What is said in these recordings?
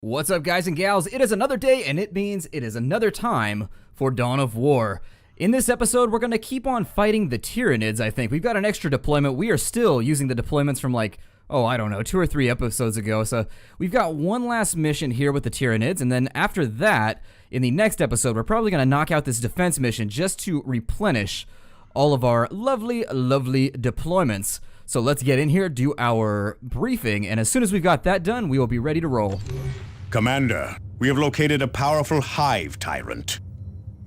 What's up, guys and gals? It is another day, and it means it is another time for Dawn of War. In this episode, we're going to keep on fighting the Tyranids, I think. We've got an extra deployment. We are still using the deployments from I don't know, 2 or 3 episodes ago. So we've got one last mission here with the Tyranids, and then after that, in the next episode, we're probably going to knock out this defense mission just to replenish all of our lovely, lovely deployments. So let's get in here, do our briefing, and as soon as we've got that done, we will be ready to roll. Commander, we have located a powerful hive tyrant.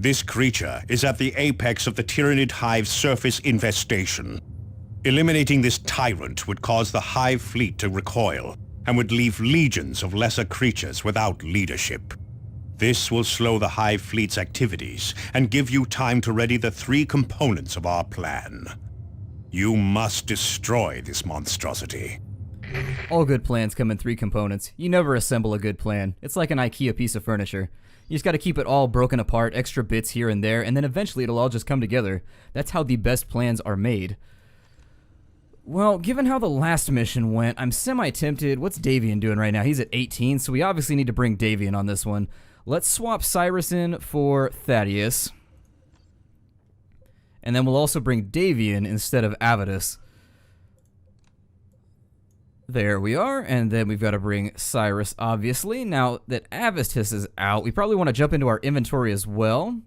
This creature is at the apex of the Tyranid hive surface infestation. Eliminating this tyrant would cause the hive fleet to recoil and would leave legions of lesser creatures without leadership. This will slow the hive fleet's activities and give you time to ready the 3 components of our plan. You must destroy this monstrosity. All good plans come in 3 components. You never assemble a good plan. It's like an IKEA piece of furniture. You just gotta keep it all broken apart, extra bits here and there, and then eventually it'll all just come together. That's how the best plans are made. Well, given how the last mission went, I'm semi-tempted. What's Davian doing right now? He's at 18, so we obviously need to bring Davian on this one. Let's swap Cyrus in for Thaddeus. And then we'll also bring Davian instead of Avidus. There we are, and then we've got to bring Cyrus, obviously. Now that Avidus is out, we probably want to jump into our inventory as well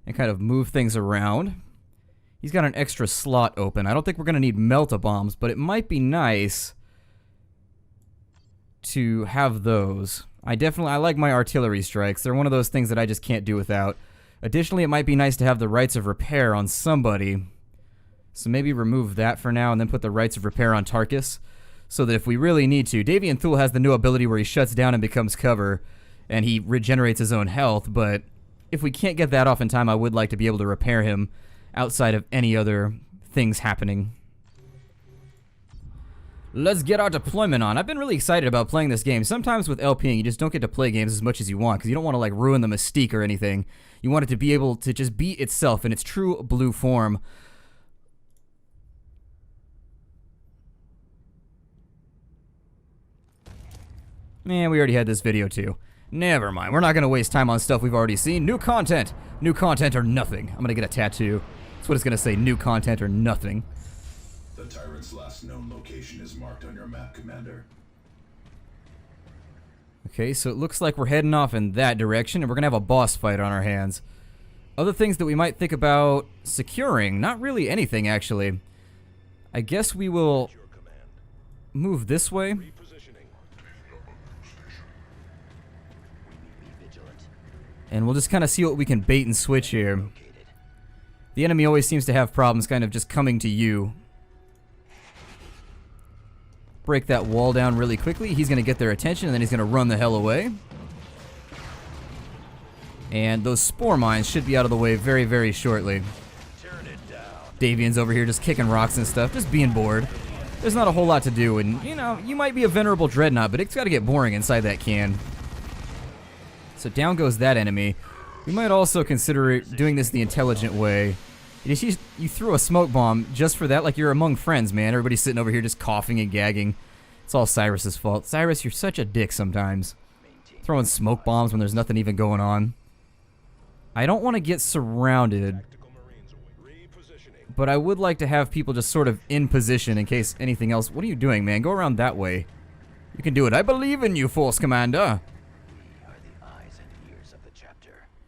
and kind of move things around. He's got an extra slot open. I don't think we're going to need melt-a-bombs, but it might be nice to have those. I like my artillery strikes. They're one of those things that I just can't do without. Additionally, it might be nice to have the rights of repair on somebody. So maybe remove that for now and then put the rights of repair on Tarkus. So that if we really need to, Davian Thule has the new ability where he shuts down and becomes cover, and he regenerates his own health, but if we can't get that off in time, I would like to be able to repair him outside of any other things happening. Let's get our deployment on. I've been really excited about playing this game. Sometimes with LPing, you just don't get to play games as much as you want, because you don't want to ruin the mystique or anything. You want it to be able to just be itself in its true blue form. Man, we already had this video too. Never mind, we're not going to waste time on stuff we've already seen. New content! New content or nothing. I'm going to get a tattoo. That's what it's going to say, new content or nothing. The tyrant's last known location is marked on your map, Commander. Okay, so it looks like we're heading off in that direction, and we're going to have a boss fight on our hands. Other things that we might think about securing, not really anything actually. I guess we will move this way. And we'll just kind of see what we can bait and switch here. The enemy always seems to have problems kind of just coming to you. Break that wall down really quickly. He's going to get their attention, and then he's going to run the hell away. And those spore mines should be out of the way very, very shortly. Davian's over here just kicking rocks and stuff, just being bored. There's not a whole lot to do, and, you know, you might be a venerable dreadnought, but it's got to get boring inside that can. So down goes that enemy. We might also consider doing this the intelligent way. You threw a smoke bomb just for that, like you're among friends, man. Everybody's sitting over here just coughing and gagging. It's all Cyrus's fault. Cyrus, you're such a dick sometimes. Throwing smoke bombs when there's nothing even going on. I don't want to get surrounded, but I would like to have people just sort of in position in case anything else. What are you doing, man? Go around that way. You can do it. I believe in you, Force Commander.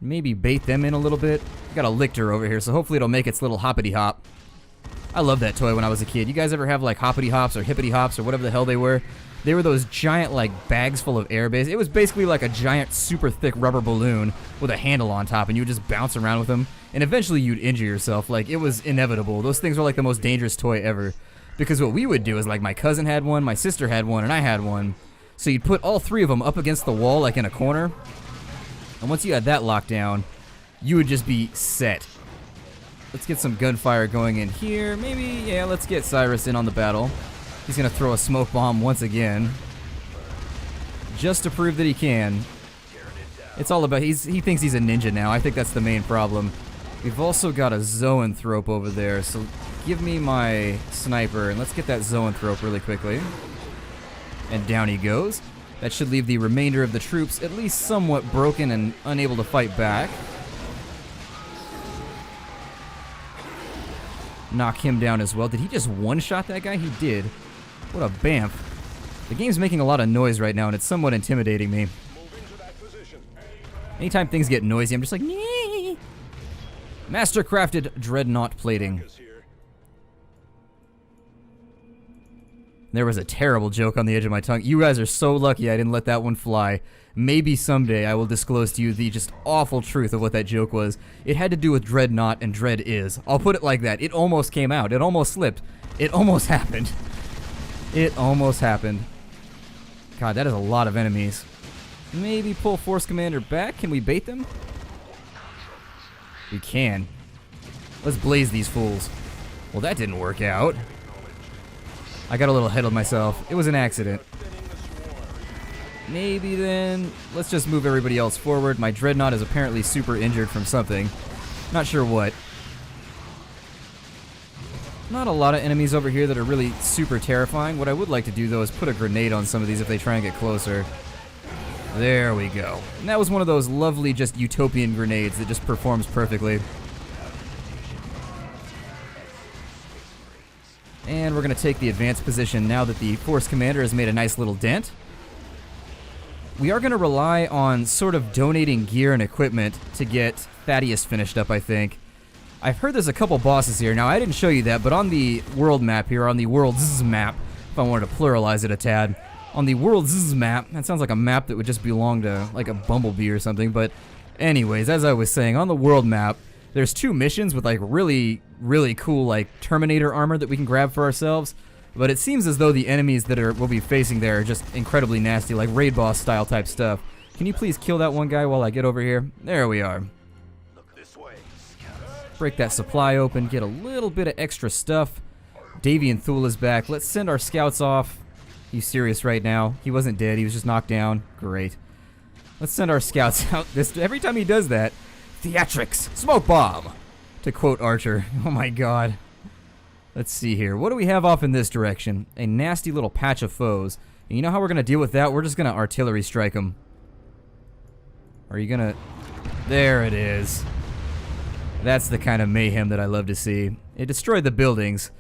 Maybe bait them in a little bit. We got a lictor over here, so hopefully it'll make its little hoppity hop. I loved that toy when I was a kid. You guys ever have hoppity hops or hippity hops or whatever the hell they were? They were those giant bags full of air base. It was basically like a giant super thick rubber balloon with a handle on top, and you would just bounce around with them, and eventually you'd injure yourself. It was inevitable. Those things were the most dangerous toy ever, because what we would do is my cousin had one, my sister had one, and I had one. So you'd put all 3 of them up against the wall in a corner. And once you had that locked down, you would just be set. Let's get some gunfire going in here. Maybe, yeah, let's get Cyrus in on the battle. He's going to throw a smoke bomb once again. Just to prove that he can. It's all about, he thinks he's a ninja now. I think that's the main problem. We've also got a zoanthrope over there, so give me my sniper, and let's get that zoanthrope really quickly. And down he goes. That should leave the remainder of the troops at least somewhat broken and unable to fight back. Knock him down as well. Did he just one-shot that guy? He did. What a bamf. The game's making a lot of noise right now, and it's somewhat intimidating me. Anytime things get noisy, I'm just like, nee. Mastercrafted dreadnought plating. There was a terrible joke on the edge of my tongue. You guys are so lucky I didn't let that one fly. Maybe someday I will disclose to you the just awful truth of what that joke was. It had to do with dreadnought and dread is. I'll put it like that. It almost came out. It almost slipped. It almost happened. It almost happened. God, that is a lot of enemies. Maybe pull Force Commander back. Can we bait them? We can. Let's blaze these fools. Well, that didn't work out. I got a little ahead of myself. It was an accident. Maybe then, let's just move everybody else forward. My Dreadnought is apparently super injured from something. Not sure what. Not a lot of enemies over here that are really super terrifying. What I would like to do, though, is put a grenade on some of these if they try and get closer. There we go. And that was one of those lovely, just utopian grenades that just performs perfectly. And we're going to take the advanced position now that the Force Commander has made a nice little dent. We are going to rely on sort of donating gear and equipment to get Thaddeus finished up, I think. I've heard there's a couple bosses here. Now, I didn't show you that, but on the world map here, on the world's map, if I wanted to pluralize it a tad, on the world's map, that sounds like a map that would just belong to, like, a bumblebee or something, but anyways, as I was saying, on the world map, there's 2 missions with, like, really, really cool, like, Terminator armor that we can grab for ourselves, but it seems as though the enemies that we'll be facing there are just incredibly nasty, like raid boss style type stuff. Can you please kill that one guy while I get over here? There we are. Break that supply open, get a little bit of extra stuff. Davian Thule is back. Let's send our scouts off. You serious right now? He wasn't dead, he was just knocked down. Great. Let's send our scouts out. Every time he does that, theatrics, smoke bomb, to quote Archer. Oh my god. Let's see here. What do we have off in this direction? A nasty little patch of foes. And you know how we're going to deal with that? We're just going to artillery strike them. Are you going to... There it is. That's the kind of mayhem that I love to see. It destroyed the buildings,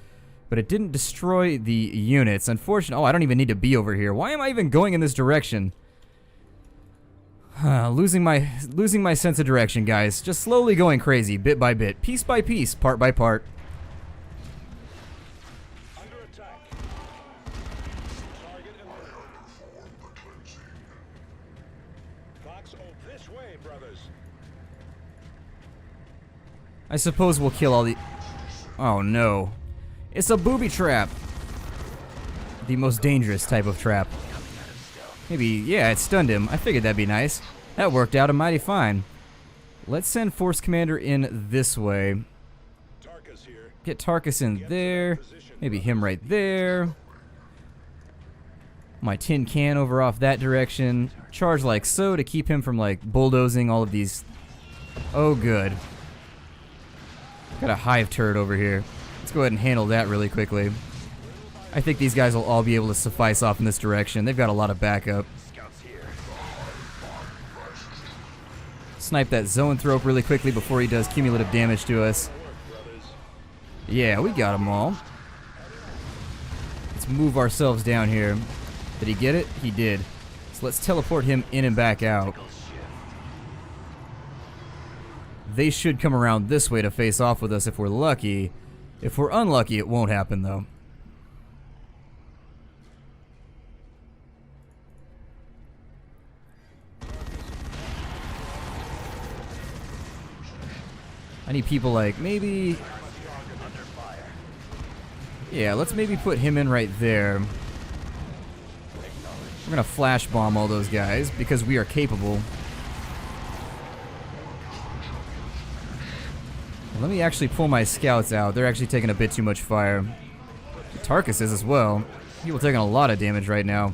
but it didn't destroy the units. Unfortunately... Oh, I don't even need to be over here. Why am I even going in this direction? Losing my sense of direction, guys. Just slowly going crazy, bit by bit, piece by piece, part by part. I suppose we'll kill all the... Oh no. It's a booby trap. The most dangerous type of trap. Maybe, yeah, it stunned him. I figured that'd be nice. That worked out mighty fine. Let's send Force Commander in this way. Get Tarkus in there. Maybe him right there. My tin can over off that direction. Charge like so to keep him from, like, bulldozing all of these. Oh, good. Got a hive turret over here. Let's go ahead and handle that really quickly. I think these guys will all be able to suffice off in this direction. They've got a lot of backup. Snipe that zoanthrope really quickly before he does cumulative damage to us. Yeah, we got them all. Let's move ourselves down here. Did he get it? He did. So let's teleport him in and back out. They should come around this way to face off with us if we're lucky. If we're unlucky, it won't happen, though. I need people like, maybe... Yeah, let's maybe put him in right there. We're gonna flash bomb all those guys, because we are capable. Let me actually pull my scouts out. They're actually taking a bit too much fire. Tarkus is as well. People taking a lot of damage right now.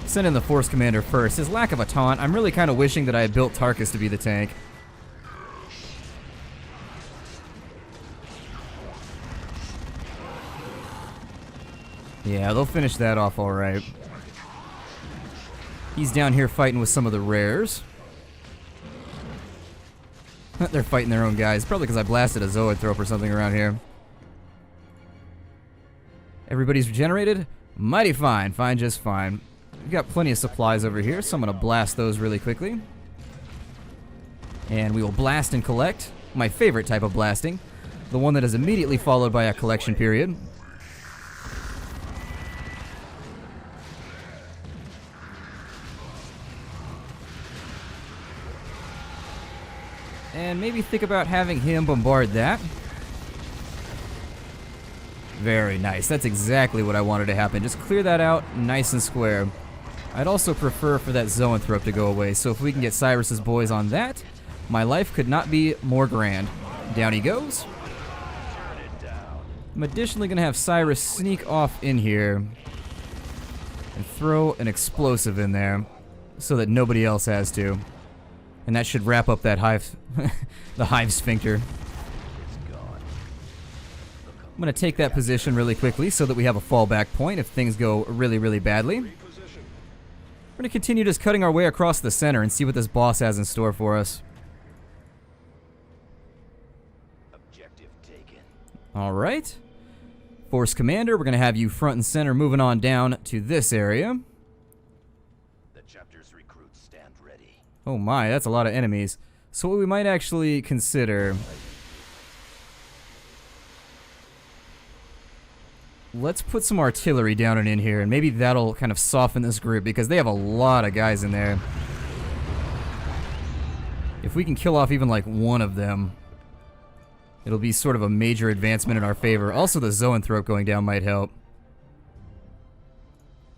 Send in the Force Commander first. His lack of a taunt, I'm really kind of wishing that I had built Tarkus to be the tank. Yeah, they'll finish that off alright. He's down here fighting with some of the rares. They're fighting their own guys. Probably because I blasted a zoanthrope or something around here. Everybody's regenerated? Mighty fine. Fine, just fine. We've got plenty of supplies over here, so I'm going to blast those really quickly. And we will blast and collect. My favorite type of blasting. The one that is immediately followed by a collection period. And maybe think about having him bombard that. Very nice. That's exactly what I wanted to happen. Just clear that out nice and square. I'd also prefer for that zoanthrope to go away. So if we can get Cyrus's boys on that, my life could not be more grand. Down he goes. I'm additionally going to have Cyrus sneak off in here and throw an explosive in there so that nobody else has to. And that should wrap up that hive, the hive sphincter. I'm going to take that position really quickly so that we have a fallback point if things go really, really badly. We're going to continue just cutting our way across the center and see what this boss has in store for us. Objective taken. All right. Force Commander, we're going to have you front and center moving on down to this area. The chapter's recruits stand ready. Oh my, that's a lot of enemies. So what we might actually consider... Let's put some artillery down and in here, and maybe that'll kind of soften this group, because they have a lot of guys in there. If we can kill off even like one of them, it'll be sort of a major advancement in our favor. Also, the zoanthrope going down might help.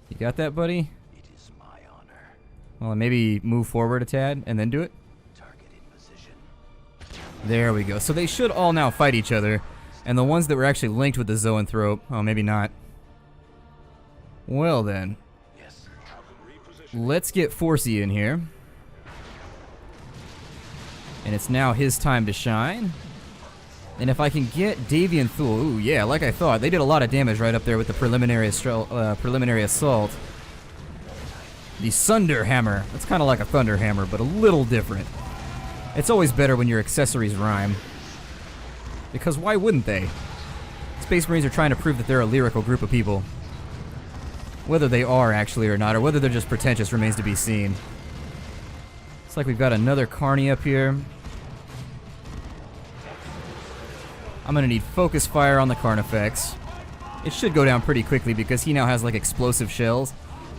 You got that, buddy? It is my honor. Well, maybe move forward a tad, and then do it. Target in position. There we go. So they should all now fight each other. And the ones that were actually linked with the zoanthrope, oh, maybe not. Well then, Yes. let's get Forcey in here. And it's now his time to shine. And if I can get Davian Thule, ooh yeah, like I thought, they did a lot of damage right up there with the preliminary assault. The Sunder Hammer, that's kind of like a Thunder Hammer, but a little different. It's always better when your accessories rhyme. Because why wouldn't they? Space Marines are trying to prove that they're a lyrical group of people. Whether they are actually or not, or whether they're just pretentious, remains to be seen. Looks like we've got another Carney up here. I'm gonna need focus fire on the Carnifex. It should go down pretty quickly because he now has like explosive shells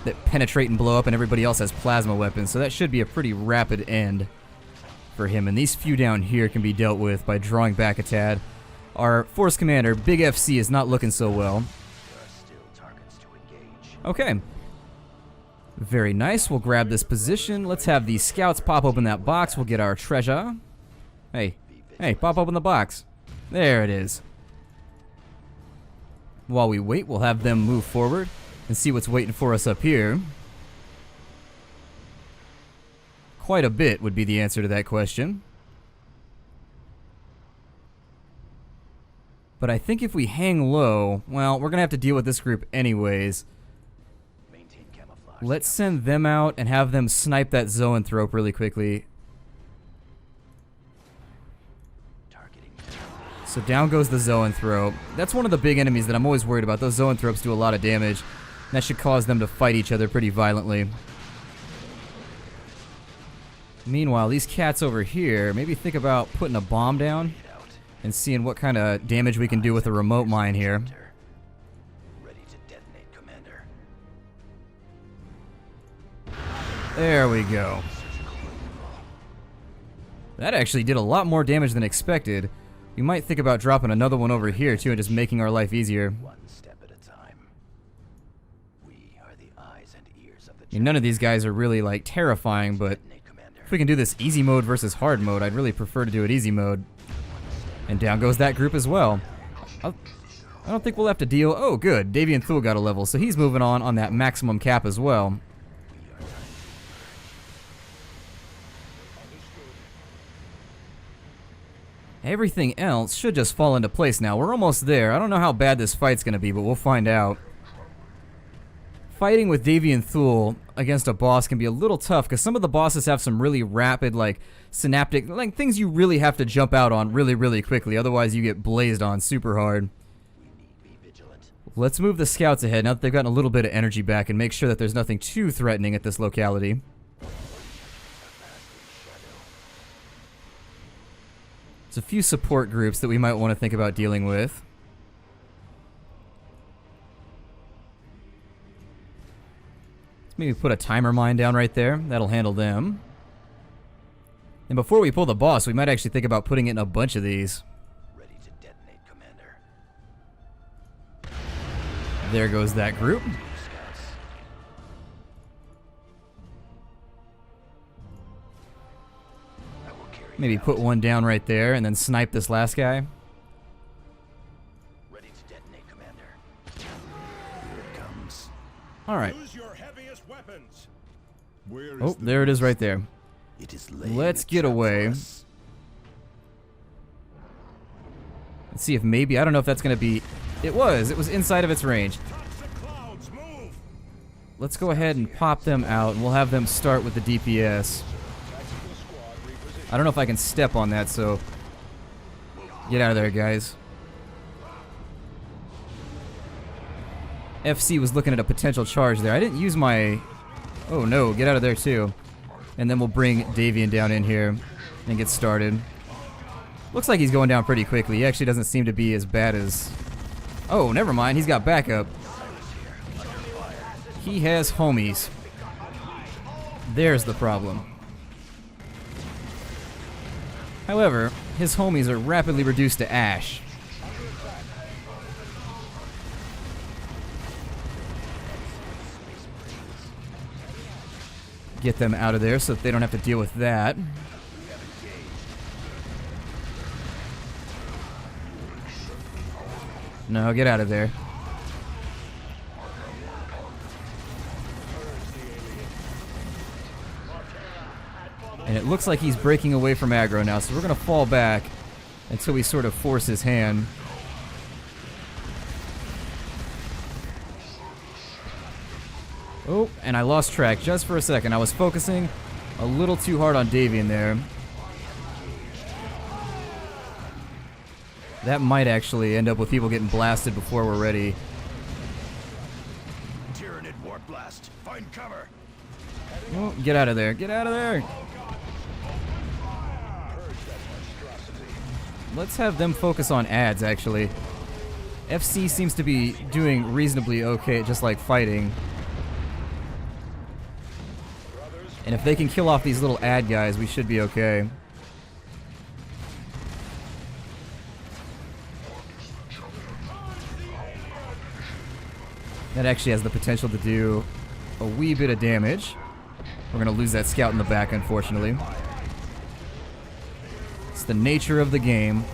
that penetrate and blow up, and everybody else has plasma weapons, so that should be a pretty rapid end for him, and these few down here can be dealt with by drawing back a tad. Our Force Commander, Big FC, is not looking so well. There are still targets to engage. Okay. Very nice. We'll grab this position. Let's have the scouts pop open that box. We'll get our treasure. Hey. Hey, pop open the box. There it is. While we wait, we'll have them move forward and see what's waiting for us up here. Quite a bit would be the answer to that question. But I think if we hang low, well, we're going to have to deal with this group anyways. Maintain camouflage. Let's send them out and have them snipe that zoanthrope really quickly. Targeting. So down goes the zoanthrope. That's one of the big enemies that I'm always worried about. Those zoanthropes do a lot of damage. That should cause them to fight each other pretty violently. Meanwhile, these cats over here, maybe think about putting a bomb down and seeing what kind of damage we can do with a remote mine here. Ready to detonate, Commander. There we go. That actually did a lot more damage than expected. We might think about dropping another one over here too and just making our life easier. One step at a time. We are the eyes and ears of the I mean, none of these guys are really like terrifying, but Detonate, Commander. if we can do this easy mode versus hard mode, I'd really prefer to do it easy mode. And down goes that group as well. I don't think we'll have to deal... Oh, good. Davian Thule got a level, so he's moving on that maximum cap as well. Everything else should just fall into place now. We're almost there. I don't know how bad this fight's going to be, but we'll find out. Fighting with Davian Thule, against a boss can be a little tough because some of the bosses have some really rapid, like, synaptic, like, things you really have to jump out on really, really quickly. Otherwise, you get blazed on super hard. Let's move the scouts ahead now that they've gotten a little bit of energy back and make sure that there's nothing too threatening at this locality. There's a few support groups that we might want to think about dealing with. Let's maybe put a timer mine down right there. That'll handle them. And before we pull the boss, we might actually think about putting it in a bunch of these. There goes that group. Maybe put one down right there and then snipe this last guy. Ready to detonate, Commander. Here it comes. All right. Use your heaviest weapons. Oh, there it is right there. It is laying Let's a get trap away. for us. Let's see if maybe, I don't know if that's going to be, it was inside of its range. Let's go ahead and pop them out and we'll have them start with the DPS. I don't know if I can step on that, so get out of there, guys. FC was looking at a potential charge there. I didn't use my, oh no, get out of there too. And then we'll bring Davian down in here and get started. Looks like he's going down pretty quickly. He actually doesn't seem to be as bad as... Oh, never mind. He's got backup. He has homies. There's the problem. However, his homies are rapidly reduced to ash. Get them out of there so that they don't have to deal with that. No, get out of there. And it looks like he's breaking away from aggro now, so we're going to fall back until we sort of force his hand. Oh, and I lost track just for a second. I was focusing a little too hard on Davian there. That might actually end up with people getting blasted before we're ready. Tyrant warp blast. Find cover. Oh, get out of there. Get out of there. Let's have them focus on ads, actually. FC seems to be doing reasonably okay at just like fighting. And if they can kill off these little ad guys, we should be okay. That actually has the potential to do a wee bit of damage. We're going to lose that scout in the back, unfortunately. It's the nature of the game.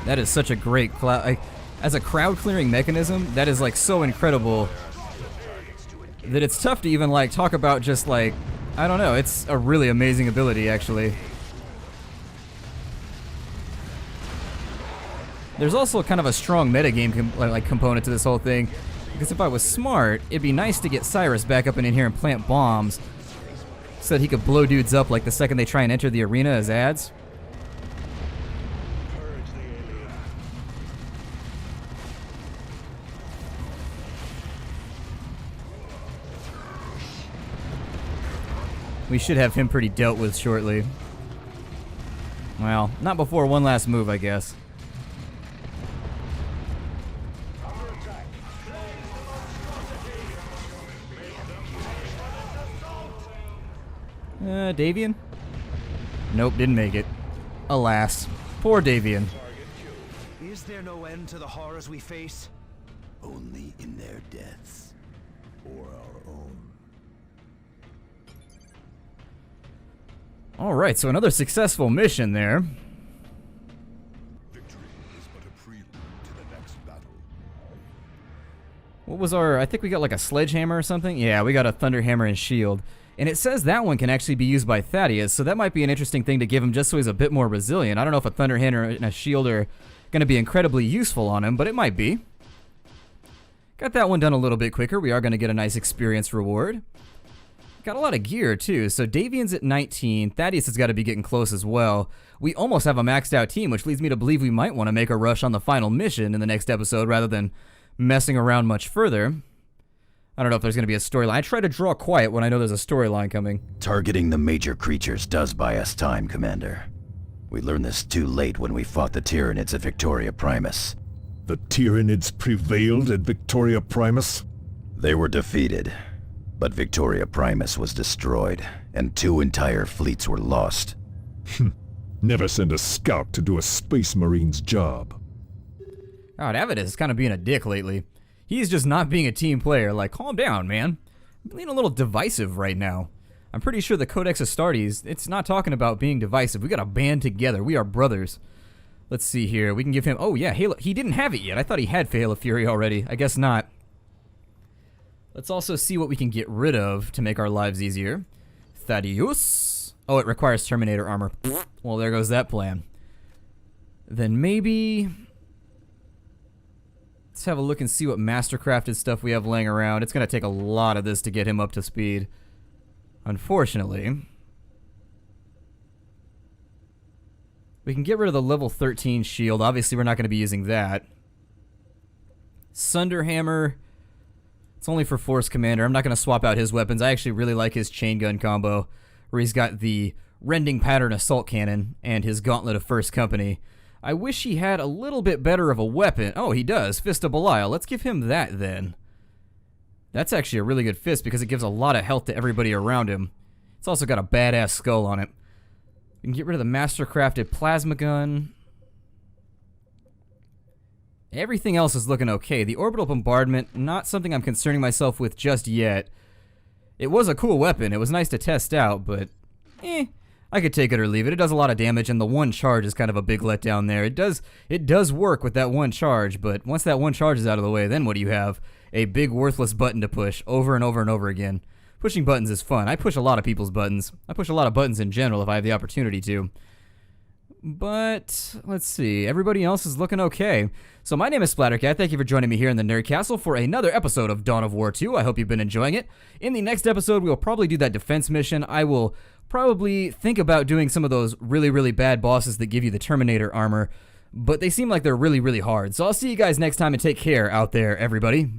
That is such a great as a crowd clearing mechanism, that is like so incredible that it's tough to even like talk about. Just like, I don't know, it's a really amazing ability actually. There's also kind of a strong metagame component to this whole thing, because if I was smart, it'd be nice to get Cyrus back up and in here and plant bombs so that he could blow dudes up like the second they try and enter the arena as ads. We should have him pretty dealt with shortly. Well, not before one last move, I guess. Davian? Nope, didn't make it. Alas. Poor Davian. Is there no end to the horrors we face? Only in their deaths. Or our own. Alright, so another successful mission there. Victory is but a prelude to the next battle. What was our... I think we got like a sledgehammer or something? Yeah, we got a thunderhammer and shield. And it says that one can actually be used by Thaddeus, so that might be an interesting thing to give him just so he's a bit more resilient. I don't know if a Thunder Hammer and a Shield are going to be incredibly useful on him, but it might be. Got that one done a little bit quicker. We are going to get a nice experience reward. Got a lot of gear, too. So Davian's at 19. Thaddeus has got to be getting close as well. We almost have a maxed out team, which leads me to believe we might want to make a rush on the final mission in the next episode rather than messing around much further. I don't know if there's going to be a storyline. I try to draw quiet when I know there's a storyline coming. Targeting the major creatures does buy us time, Commander. We learned this too late when we fought the Tyranids at Victoria Primus. The Tyranids prevailed at Victoria Primus? They were defeated, but Victoria Primus was destroyed, and 2 entire fleets were lost. Never send a scout to do a Space Marine's job. God, Avidus is kind of being a dick lately. He's just not being a team player. Like, calm down, man. I'm being a little divisive right now. I'm pretty sure the Codex Astartes, it's not talking about being divisive. We gotta band together. We are brothers. Let's see here. We can give him... Oh, yeah, Halo... He didn't have it yet. I thought he had Halo Fury already. I guess not. Let's also see what we can get rid of to make our lives easier. Thaddeus. Oh, it requires Terminator armor. Well, there goes that plan. Then maybe... Let's have a look and see what mastercrafted stuff we have laying around. It's going to take a lot of this to get him up to speed. Unfortunately. We can get rid of the level 13 shield. Obviously, we're not going to be using that. Sunder Hammer. It's only for Force Commander. I'm not going to swap out his weapons. I actually really like his chain gun combo, where he's got the Rending Pattern Assault Cannon and his Gauntlet of First Company. I wish he had a little bit better of a weapon. Oh, he does. Fist of Belial. Let's give him that, then. That's actually a really good fist because it gives a lot of health to everybody around him. It's also got a badass skull on it. We can get rid of the Mastercrafted Plasma Gun. Everything else is looking okay. The Orbital Bombardment, not something I'm concerning myself with just yet. It was a cool weapon. It was nice to test out, but I could take it or leave it. It does a lot of damage, and the one charge is kind of a big letdown there. It does work with that one charge, but once that one charge is out of the way, then what do you have? A big worthless button to push over and over and over again. Pushing buttons is fun. I push a lot of people's buttons. I push a lot of buttons in general if I have the opportunity to. But, let's see. Everybody else is looking okay. So my name is Splattercat. Thank you for joining me here in the Nerd Castle for another episode of Dawn of War 2. I hope you've been enjoying it. In the next episode, we will probably do that defense mission. I will probably think about doing some of those really, really bad bosses that give you the Terminator armor. But they seem like they're really, really hard. So I'll see you guys next time and take care out there, everybody.